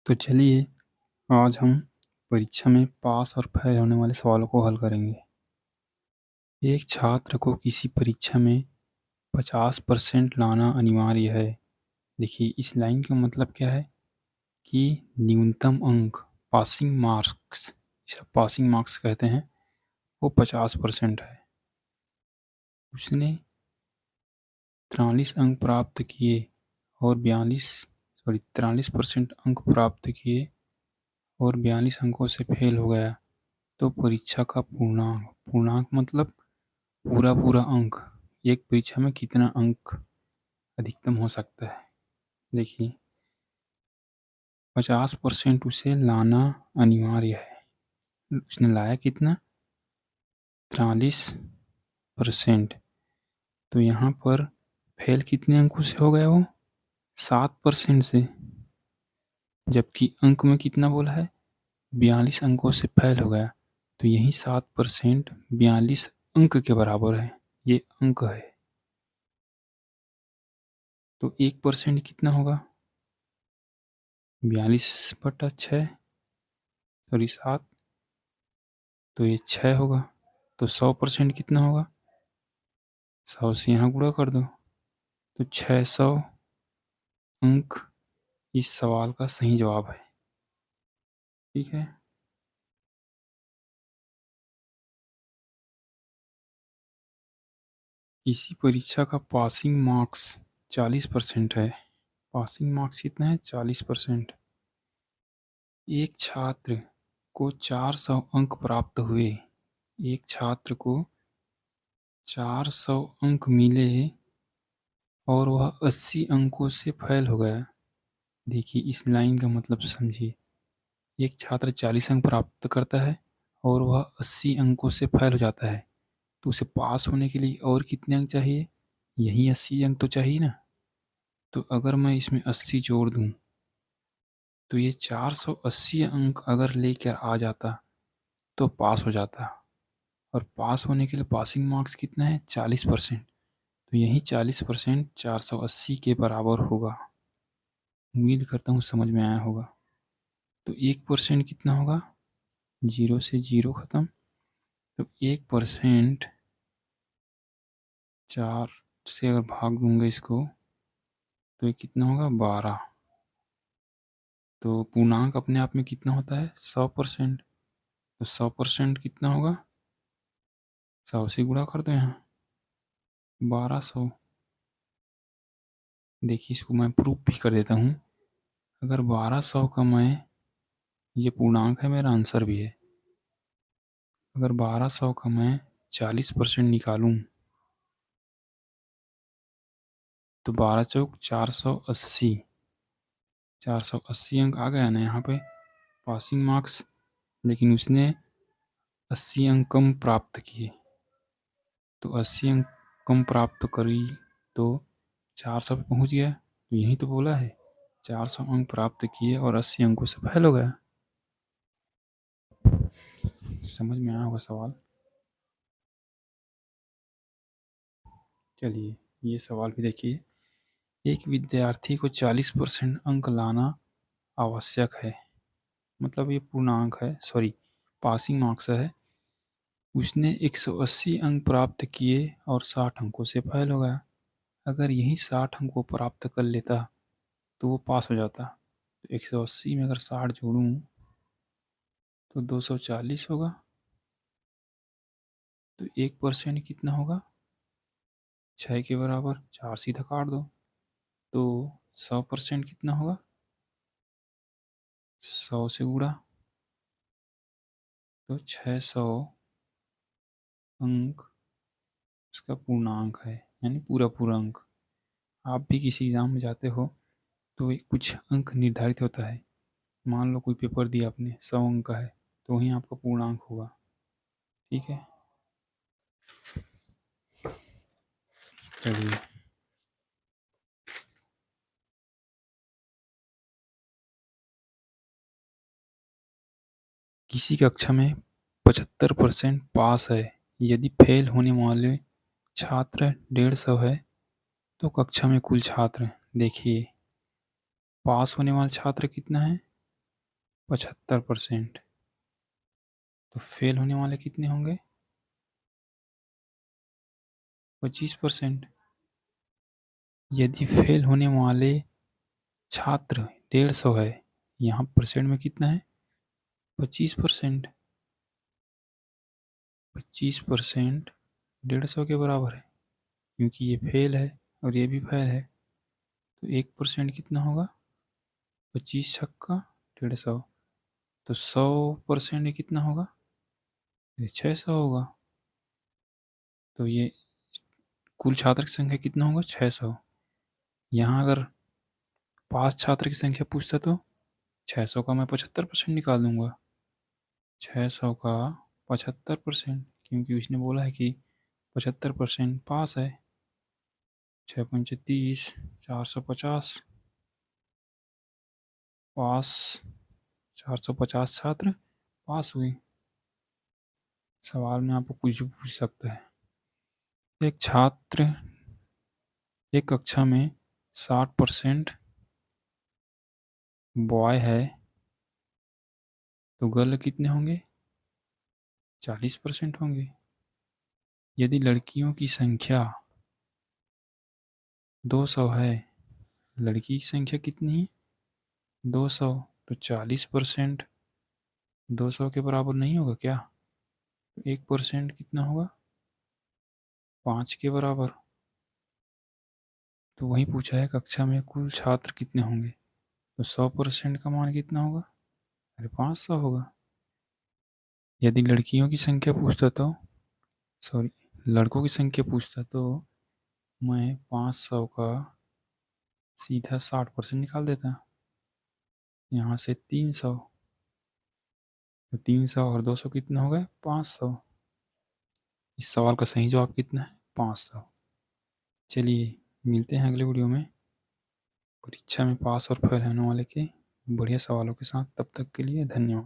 तो चलिए आज हम परीक्षा में पास और फेल होने वाले सवालों को हल करेंगे। एक छात्र को किसी परीक्षा में 50% लाना अनिवार्य है। देखिए इस लाइन का मतलब क्या है कि न्यूनतम अंक पासिंग मार्क्स, इसे पासिंग मार्क्स कहते हैं, वो 50% है। उसने 43 अंक प्राप्त किए और 43% अंक प्राप्त किए और 42 अंकों से फेल हो गया तो परीक्षा का पूर्णांक पूर्णांक मतलब पूरा पूरा अंक, एक परीक्षा में कितना अंक अधिकतम हो सकता है। देखिए 50% उसे लाना अनिवार्य है। उसने लाया कितना? 43%। तो यहाँ पर फेल कितने अंकों से हो गया वो? 7% से। जबकि अंक में कितना बोला है? 42 अंकों से फेल हो गया। तो यही 7% 42 अंक के बराबर है। ये अंक है। तो 1% कितना होगा? 42/6 सॉरी 7, तो ये 6 होगा। तो 100% कितना होगा? 100 से यहाँ गुणा कर दो तो 600 अंक इस सवाल का सही जवाब है। ठीक है। किसी परीक्षा का पासिंग मार्क्स 40% है। पासिंग मार्क्स कितना है? 40%। एक छात्र को 400 अंक प्राप्त हुए। एक छात्र को 400 अंक मिले और वह 80 अंकों से फेल हो गया। देखिए इस लाइन का मतलब समझिए। एक छात्र 40 अंक प्राप्त करता है और वह 80 अंकों से फेल हो जाता है, तो उसे पास होने के लिए और कितने अंक चाहिए? यही 80 अंक तो चाहिए ना। तो अगर मैं इसमें 80 जोड़ दूं तो ये 480 अंक अगर लेकर आ जाता तो पास हो जाता। और पास होने के लिए पासिंग मार्क्स कितना है? 40%। तो यही 40% 480 के बराबर होगा। उम्मीद करता हूँ समझ में आया होगा। तो 1% कितना होगा? 0 से 0 खत्म। तो 1% 4 से अगर भाग दूंगा इसको तो ये कितना होगा? 12। तो पूर्णांक अपने आप में कितना होता है? 100%। तो 100% कितना होगा? 100 से गुणा कर दो यहाँ, 1200। देखिए इसको मैं प्रूफ भी कर देता हूँ। अगर 1200 का मैं, ये पूर्णांक है, मेरा आंसर भी है। अगर 1200 का मैं 40% निकालूं तो 12 चौक 480। 480 अंक आ गया ना यहाँ पे पासिंग मार्क्स। लेकिन उसने 80 अंक कम प्राप्त किए। तो 80 अंक कम प्राप्त करी तो 400 पे पहुँच गया। तो यही तो बोला है, 400 अंक प्राप्त किए और 80 अंकों से फेल हो गया। समझ में आया होगा सवाल। चलिए ये सवाल भी देखिए। एक विद्यार्थी को 40% अंक लाना आवश्यक है। मतलब ये पूर्णांक है, सॉरी पासिंग मार्क्स है। उसने 180 अंक प्राप्त किए और 60 अंकों से फेल हो गया। अगर यही 60 अंक को प्राप्त कर लेता तो वो पास हो जाता। तो 180 में अगर 60 जोड़ूं तो 240 होगा। तो 1% कितना होगा? 6 के बराबर। 4 सीधा काट दो तो 100% कितना होगा? 100 से गुणा तो 600 अंक उसका पूर्णांक है, यानी पूरा पूरा अंक। आप भी किसी एग्ज़ाम में जाते हो तो कुछ अंक निर्धारित होता है। मान लो कोई पेपर दिया आपने 100 अंक का है तो वहीं आपका पूर्णांक होगा। ठीक है। चलिए किसी कक्षा में 75% पास है। यदि फेल होने वाले छात्र 150 है तो कक्षा में कुल छात्र, देखिए पास होने वाला छात्र कितना है? 75%। तो फेल होने वाले कितने होंगे? 25%। यदि फेल होने वाले छात्र 150 है, यहाँ परसेंट में कितना है? 25%। 25% 150 के बराबर है, क्योंकि ये फेल है और ये भी फेल है। तो 1% कितना होगा? 25 छक्का 150। तो 100% कितना होगा? ये 600 होगा। तो ये कुल छात्र की संख्या कितना होगा? 600। यहाँ अगर पास छात्र की संख्या पूछता तो 600 का मैं 75% निकाल दूंगा। 600 का 75%, क्योंकि उसने बोला है कि 75% पास है। 6×5 = 30, 450 पास। 450 छात्र पास हुए। सवाल में आपको कुछ भी पूछ सकता है। एक छात्र एक कक्षा में 60% बॉय है, तो गर्ल कितने होंगे? 40% होंगे। यदि लड़कियों की संख्या 200 है, लड़की की संख्या कितनी है? 200। तो 40% 200 के बराबर नहीं होगा क्या? 1% कितना होगा? 5 के बराबर। तो वही पूछा है कक्षा में कुल छात्र कितने होंगे, तो 100% का मान कितना होगा? अरे 500 होगा। यदि लड़कियों की संख्या पूछता तो, सॉरी, लड़कों की संख्या पूछता तो मैं 500 का सीधा 60% निकाल देता। यहाँ से 300, तो 300 और 200 कितना हो गए? 500। इस सवाल का सही जवाब कितना है? 500। चलिए मिलते हैं अगले वीडियो में परीक्षा में पास और फेल होने वाले के बढ़िया सवालों के साथ। तब तक के लिए धन्यवाद।